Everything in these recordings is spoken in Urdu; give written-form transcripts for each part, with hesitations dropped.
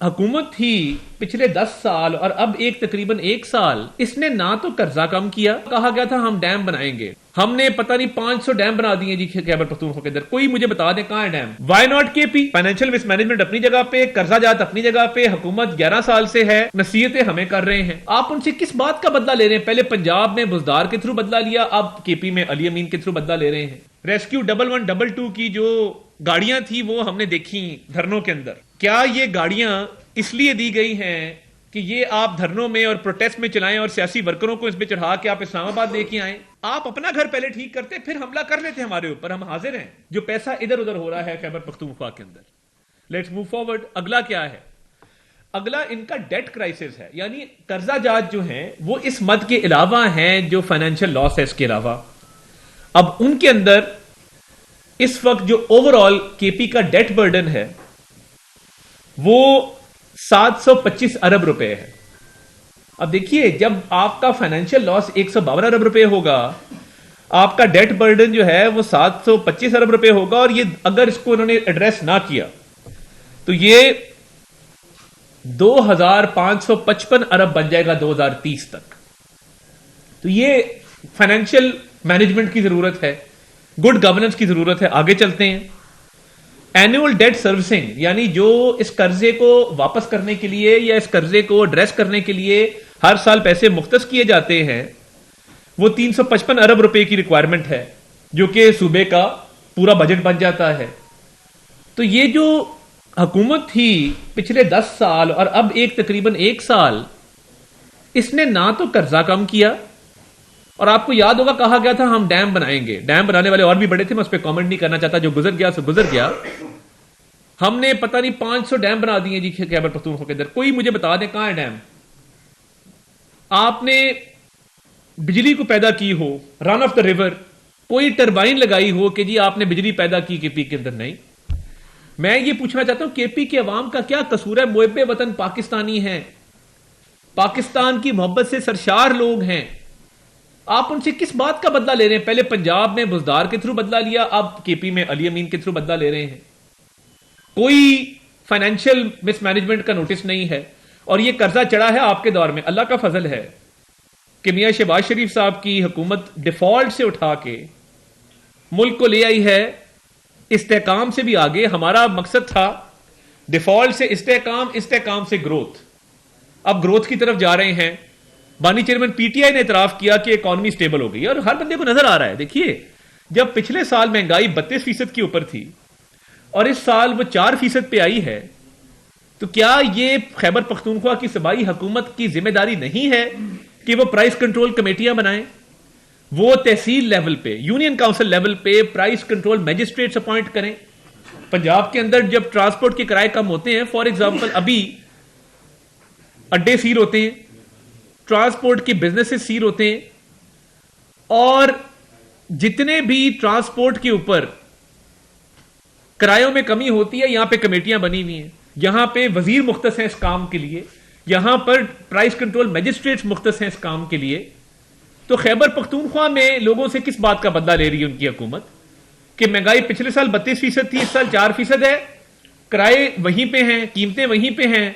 حکومت تھی پچھلے 10 سال اور اب تقریباً 1 سال، اس نے نہ تو قرضہ کم کیا، کہا گیا تھا ہم ڈیم بنائیں گے، ہم نے پتہ نہیں 500 ڈیم بنا دیے جی خیبر پختونخوا کے اندر، کوئی مجھے بتا دیں کہاں ہے ڈیم؟ وائی ناٹ کے پی؟ فائنینشیل مس مینجمنٹ اپنی جگہ پہ، قرضہ جات اپنی جگہ پہ، حکومت 11 سال سے ہے، نصیحتیں ہمیں کر رہے ہیں، آپ ان سے کس بات کا بدلہ لے رہے ہیں؟ پہلے پنجاب میں بزدار کے تھرو بدلہ لیا، اب کے پی میں علی امین کے تھرو بدلہ لے رہے ہیں۔ ریسکیو 1112 کی جو گاڑیاں تھی وہ ہم نے دیکھی دھرنوں کے اندر، کیا یہ گاڑیاں اس لیے دی گئی ہیں کہ یہ آپ دھرنوں میں اور پروٹیسٹ میں چلائیں اور سیاسی ورکروں کو اس پہ چڑھا کے آپ اسلام آباد لے کے آئیں؟ آپ اپنا گھر پہلے ٹھیک کرتے پھر حملہ کر لیتے ہمارے اوپر، ہم حاضر ہیں۔ جو پیسہ ادھر ادھر ہو رہا ہے خیبر پختونخوا کے اندر، لیٹس موو فارورڈ۔ اگلا کیا ہے؟ اگلا ان کا ڈیٹ کرائسس ہے، یعنی قرضہ جات جو ہیں وہ اس مد کے علاوہ ہیں جو فائنینشیل لاس ہے اس کے علاوہ۔ اب ان کے اندر اس وقت جو اوور آل کے پی کا ڈیٹ برڈن ہے وہ 725 ارب روپے ہے۔ اب دیکھیے جب آپ کا فائنینشیل لاس 152 ارب روپے ہوگا، آپ کا ڈیٹ برڈن جو ہے وہ 725 ارب روپے ہوگا، اور یہ اگر اس کو انہوں نے ایڈریس نہ کیا تو یہ 2555 ارب بن جائے گا 2030 تک۔ تو یہ فائنینشیل مینجمنٹ کی ضرورت ہے، گڈ گورننس کی ضرورت ہے۔ آگے چلتے ہیں۔ اینوئل ڈیٹ سروسنگ، یعنی جو اس قرضے کو واپس کرنے کے لیے یا اس قرضے کو ایڈریس کرنے کے لیے ہر سال پیسے مختص کیے جاتے ہیں، وہ 355 ارب روپے کی ریکوائرمنٹ ہے، جو کہ صوبے کا پورا بجٹ بن جاتا ہے۔ تو یہ جو حکومت تھی پچھلے 10 سال اور اب تقریباً 1 سال، اس نے نہ تو قرضہ کم کیا، اور آپ کو یاد ہوگا کہا گیا تھا ہم ڈیم بنائیں گے، ڈیم بنانے والے اور بھی بڑے تھے، میں اس پہ کامنٹ نہیں کرنا چاہتا، جو گزر گیا سو گزر گیا۔ ہم نے پتہ نہیں 500 ڈیم بنا دیے جی خیبر پختونخوا کے اندر، کوئی مجھے بتا دیں کہاں ہے ڈیم؟ آپ نے بجلی کو پیدا کی ہو، رن آف دا ریور، کوئی ٹربائن لگائی ہو کہ جی آپ نے بجلی پیدا کی کے پی کے اندر؟ نہیں۔ میں یہ پوچھنا چاہتا ہوں کے پی کے عوام کا کیا قصور ہے؟ محب وطن پاکستانی ہیں، پاکستان کی محبت سے سرشار لوگ ہیں، آپ ان سے کس بات کا بدلہ لے رہے ہیں؟ پہلے پنجاب میں بزدار کے تھرو بدلہ لیا، اب کے پی میں علی امین کے تھرو بدلہ لے رہے ہیں۔ کوئی فائنینشیل مس مینجمنٹ کا نوٹس نہیں ہے، اور یہ قرضہ چڑھا ہے آپ کے دور میں۔ اللہ کا فضل ہے کہ میاں شہباز شریف صاحب کی حکومت ڈیفالٹ سے اٹھا کے ملک کو لے آئی ہے استحکام سے بھی آگے۔ ہمارا مقصد تھا ڈیفالٹ سے استحکام، استحکام سے گروتھ، اب گروتھ کی طرف جا رہے ہیں۔ بانی چیئرمین پی ٹی آئی نے اعتراف کیا کہ اکانومی سٹیبل ہو گئی، اور ہر بندے کو نظر آ رہا ہے۔ دیکھیے جب پچھلے سال مہنگائی 32% کے اوپر تھی اور اس سال وہ 4% پہ آئی ہے، تو کیا یہ خیبر پختونخوا کی صوبائی حکومت کی ذمہ داری نہیں ہے کہ وہ پرائس کنٹرول کمیٹیاں بنائیں؟ وہ تحصیل لیول پہ، یونین کاؤنسل لیول پہ پرائس کنٹرول میجسٹریٹس اپوائنٹ کریں۔ پنجاب کے اندر جب ٹرانسپورٹ کے کرائے کم ہوتے ہیں، فار ایگزامپل ابھی اڈے سیر ہوتے ہیں، ٹرانسپورٹ کے بزنسز سیر ہوتے ہیں، اور جتنے بھی ٹرانسپورٹ کے اوپر کرایوں میں کمی ہوتی ہے، یہاں پہ کمیٹیاں بنی ہوئی ہیں، یہاں پہ وزیر مختص ہیں اس کام کے لیے، یہاں پر پرائس کنٹرول میجسٹریٹس مختص ہیں اس کام کے لیے۔ تو خیبر پختونخوا میں لوگوں سے کس بات کا بدلہ لے رہی ہے ان کی حکومت کہ مہنگائی پچھلے سال 32% تھی، اس سال 4% ہے، کرائے وہیں پہ ہیں، قیمتیں وہیں پہ ہیں۔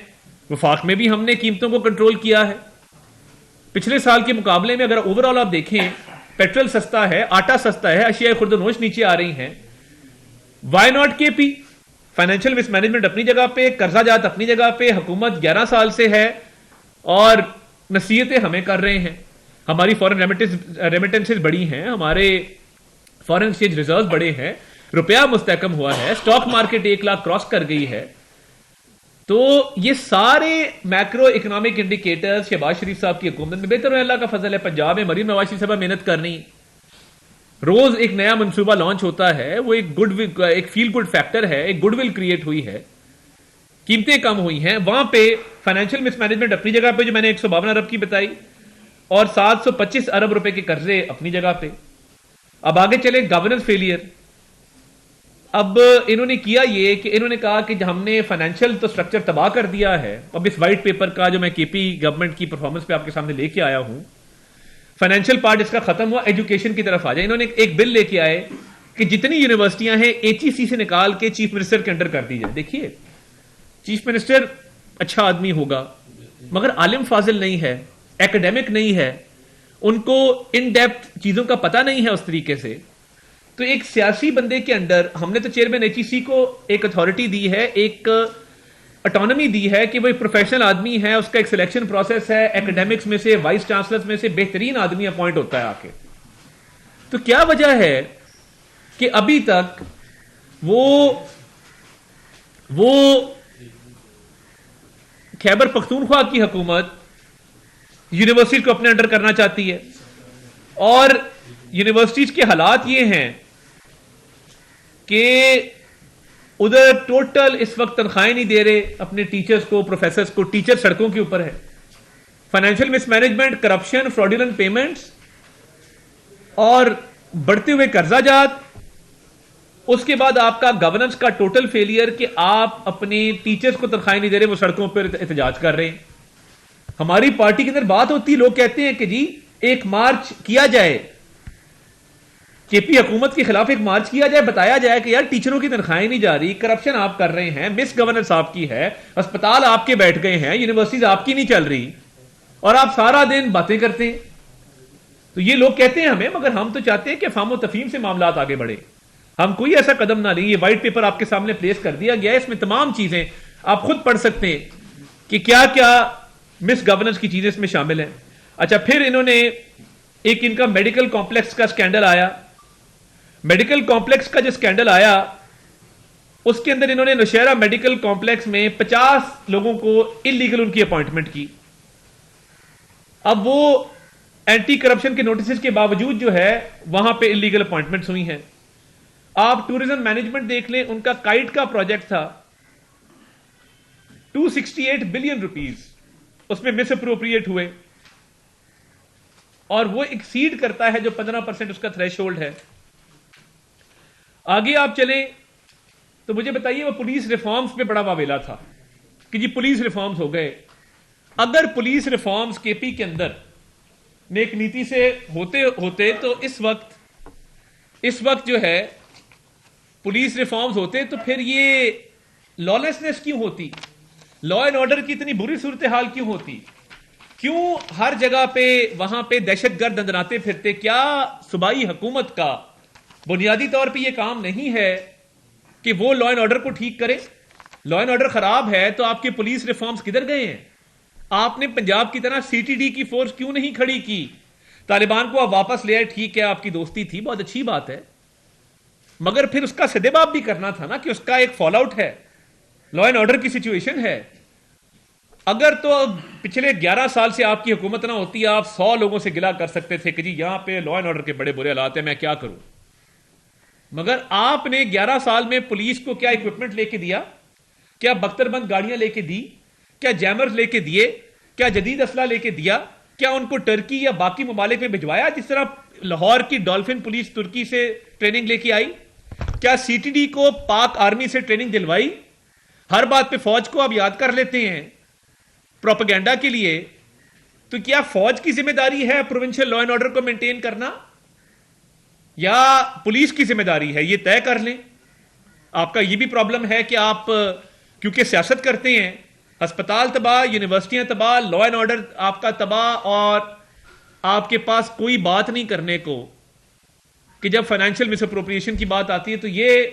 وفاق میں بھی ہم نے قیمتوں کو کنٹرول کیا ہے پچھلے سال کے مقابلے میں۔ اگر اوور آل آپ دیکھیں، پیٹرول سستا ہے، آٹا سستا ہے، اشیاء خرد و نوش نیچے آ رہی ہیں۔ وائی ناٹ کے پی؟ فائنینشیل مس مینجمنٹ اپنی جگہ پہ، قرضہ جات اپنی جگہ پہ، حکومت 11 سال سے ہے اور نصیحتیں ہمیں کر رہے ہیں۔ ہماری فورن ریمیٹنسز بڑی ہیں، ہمارے فورن ایکسچینج ریزرو بڑے ہیں، روپیہ مستحکم ہوا ہے، سٹاک مارکیٹ 1 لاکھ کراس کر گئی ہے۔ تو یہ سارے میکرو اکنامک انڈیکیٹر شہباز شریف صاحب کی حکومت میں بہتر ہے۔ اللہ کا فضل ہے، پنجاب میں مریم نواز شریف صاحب محنت کر رہی، روز ایک نیا منصوبہ لانچ ہوتا ہے، وہ ایک فیل گڈ فیکٹر ہے، ایک گڈ ول کریٹ ہوئی ہے، قیمتیں کم ہوئی ہیں۔ وہاں پہ فائنینشیل مس مینجمنٹ اپنی جگہ پہ جو میں نے 152 ارب کی بتائی، اور 725 ارب روپے کے قرضے اپنی جگہ پہ۔ اب آگے چلیں، گورننس فیلئر۔ اب انہوں نے کیا یہ کہ انہوں نے کہا کہ ہم نے فائنینشیل تو سٹرکچر تباہ کر دیا ہے۔ اب اس وائٹ پیپر کا جو میں کے پی گورنمنٹ کی پرفارمنس پہ آپ کے سامنے لے کے آیا ہوں، فائنینشیل پارٹ اس کا ختم ہوا، ایجوکیشن کی طرف آ جائے۔ انہوں نے ایک بل لے کے آئے کہ جتنی یونیورسٹیاں ہیں ایچ ای سی سے نکال کے چیف منسٹر کے انڈر کر دی جائے۔ دیکھیے چیف منسٹر اچھا آدمی ہوگا مگر عالم فاضل نہیں ہے, ایکڈیمک نہیں ہے, ان کو ان ڈیپتھ چیزوں کا پتہ نہیں ہے اس طریقے سے, تو ایک سیاسی بندے کے انڈر ہم نے تو چیئرمین ایچ ای سی کو ایک اتھارٹی دی ہے, ایک اٹانومی دی ہے کہ وہ ایک پروفیشنل آدمی ہے, اس کا ایک سلیکشن پروسیس ہے, ایکڈیمکس میں سے وائس چانسلر میں سے بہترین آدمی اپوائنٹ ہوتا ہے آ کے. تو کیا وجہ ہے کہ ابھی تک وہ خیبر پختونخوا کی حکومت یونیورسٹی کو اپنے انڈر کرنا چاہتی ہے, اور یونیورسٹیز کے حالات یہ ہیں کہ ادھر ٹوٹل اس وقت تنخواہیں نہیں دے رہے اپنے ٹیچرز کو, پروفیسرز کو, ٹیچر سڑکوں کے اوپر ہے, فائنینشیل مس مینجمنٹ, کرپشن, فراڈولنٹ پیمنٹس اور بڑھتے ہوئے قرضہ جات, اس کے بعد آپ کا گورننس کا ٹوٹل فیلئر کہ آپ اپنے ٹیچرز کو تنخواہیں نہیں دے رہے, وہ سڑکوں پر احتجاج کر رہے ہیں. ہماری پارٹی کے اندر بات ہوتی, لوگ کہتے ہیں کہ جی ایک مارچ کیا جائے, کے پی حکومت کے خلاف ایک مارچ کیا جائے, بتایا جائے کہ یار ٹیچروں کی تنخواہیں نہیں جا رہی, کرپشن آپ کر رہے ہیں, مس گورننس آپ کی ہے, اسپتال آپ کے بیٹھ گئے ہیں, یونیورسٹیز آپ کی نہیں چل رہی, اور آپ سارا دن باتیں کرتے ہیں. تو یہ لوگ کہتے ہیں ہمیں, مگر ہم تو چاہتے ہیں کہ فہم و تفہیم سے معاملات آگے بڑھے, ہم کوئی ایسا قدم نہ لیں. یہ وائٹ پیپر آپ کے سامنے پلیس کر دیا گیا ہے, اس میں تمام چیزیں آپ خود پڑھ سکتے ہیں کہ کیا کیا مس گورننس کی چیزیں اس میں شامل ہیں. اچھا, پھر انہوں نے ایک ان کا میڈیکل کمپلیکس کا سکینڈل آیا. میڈیکل کمپلیکس کا جو سکینڈل آیا اس کے اندر انہوں نے نوشہرہ میڈیکل کمپلیکس میں 50 لوگوں کو انلیگل ان کی اپوائنٹمنٹ کی. اب وہ اینٹی کرپشن کے نوٹسز کے باوجود جو ہے وہاں پہ انلیگل اپوائنٹمنٹس ہوئی ہیں. آپ ٹورزم مینجمنٹ دیکھ لیں, ان کا کائٹ کا پروجیکٹ تھا 268 بلین روپیز, اس میں مس اپروپریٹ ہوئے, اور وہ ایکسیڈ کرتا ہے جو 15% اس کا تھریش ہولڈ ہے. آگے آپ چلیں تو مجھے بتائیے, وہ پولیس ریفارمز پہ بڑا واویلا تھا کہ جی پولیس ریفارمز ہو گئے. اگر پولیس ریفارمز کے پی کے اندر نیک نیتی سے ہوتے تو اس وقت جو ہے پولیس ریفارمز ہوتے تو پھر یہ لا لیسنس کیوں ہوتی, لا اینڈ آرڈر کی اتنی بری صورتحال کیوں ہوتی, کیوں ہر جگہ پہ وہاں پہ دہشت گرد اندراتے پھرتے. کیا صوبائی حکومت کا بنیادی طور پہ یہ کام نہیں ہے کہ وہ لا اینڈ آرڈر کو ٹھیک کرے؟ لا اینڈ آرڈر خراب ہے تو آپ کے پولیس ریفارمز کدھر گئے ہیں؟ آپ نے پنجاب کی طرح سی ٹی ڈی کی فورس کیوں نہیں کھڑی کی؟ طالبان کو آپ واپس لے آئے, ٹھیک ہے آپ کی دوستی تھی, بہت اچھی بات ہے, مگر پھر اس کا سدباب بھی کرنا تھا نا کہ اس کا ایک فال آؤٹ ہے, لا اینڈ آرڈر کی سچویشن ہے. اگر تو پچھلے 11 سال سے آپ کی حکومت نہ ہوتی, آپ 100 لوگوں سے گلا کر سکتے تھے کہ جی یہاں پہ لا اینڈ آرڈر کے بڑے برے حالات ہیں, میں کیا کروں. مگر آپ نے 11 سال میں پولیس کو کیا اکوپمنٹ لے کے دیا, کیا بختر بند گاڑیاں لے کے دی, کیا جیمرز لے کے دیے, کیا جدید اسلحہ لے کے دیا, کیا ان کو ٹرکی یا باقی ممالک میں بھجوایا جس طرح لاہور کی ڈالفن پولیس ترکی سے ٹریننگ لے کے آئی؟ کیا سی ٹی ڈی کو پاک آرمی سے ٹریننگ دلوائی؟ ہر بات پہ فوج کو آپ یاد کر لیتے ہیں پروپیگنڈا کے لیے. تو کیا فوج کی ذمہ داری ہے پروونشل لا اینڈ آرڈر کو مینٹین کرنا یا پولیس کی ذمہ داری ہے؟ یہ طے کر لیں. آپ کا یہ بھی پرابلم ہے کہ آپ کیونکہ سیاست کرتے ہیں, ہسپتال تباہ, یونیورسٹیاں تباہ, لا اینڈ آرڈر آپ کا تباہ, اور آپ کے پاس کوئی بات نہیں کرنے کو کہ جب فائنینشیل مس اپروپریشن کی بات آتی ہے تو یہ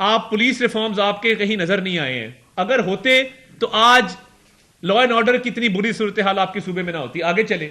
آپ پولیس ریفارمز آپ کے کہیں نظر نہیں آئے ہیں. اگر ہوتے تو آج لا اینڈ آرڈر کی اتنی بری صورتحال آپ کے صوبے میں نہ ہوتی. آگے چلیں.